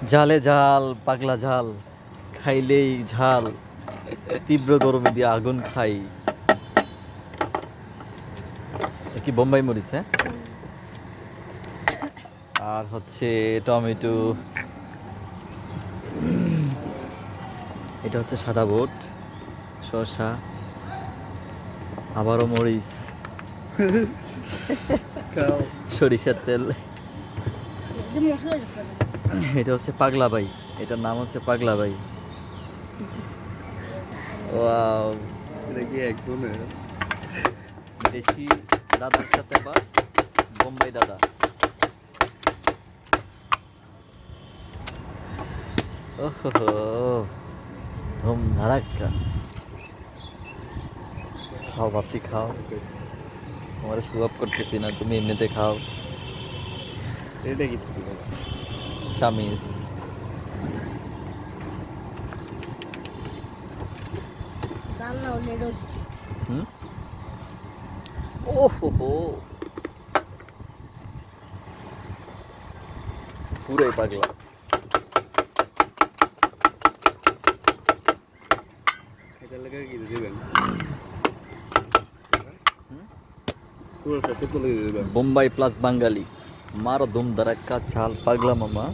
জালে জাল পাগলা ঝাল, খাইলেই ঝাল, তীব্র গরমে দিয়ে আগুন খাই। এটা কি বোম্বাই মরিচ? হ্যাঁ। আর হচ্ছে টমেটো, এটা হচ্ছে সাদা বুট, শসা, আবারও মরিচ, সরিষার তেল। এটা হচ্ছে পাগলা ভাই, এটার নাম হচ্ছে পাগলা ভাই। ওয়াও, এটা কি একজনের? দেশি দাদার সাথে আবার বোম্বাই দাদা। ওহো, ধুম ধারাক্কা। খাও বাপি খাও, তোমার সুগাব করতেছি না, তুমি এমনিতে খাও। এটা কি? চামিস। হুম, ওহো, পুরাই পাগলা। এটা লাগে কি দিবেন? হুম? পুরো সব তো লেগে দিবেন। বোম্বাই প্লাস বাঙালি, মারো ধুম ধারাক্কা, ঝাল পাগলা মামা।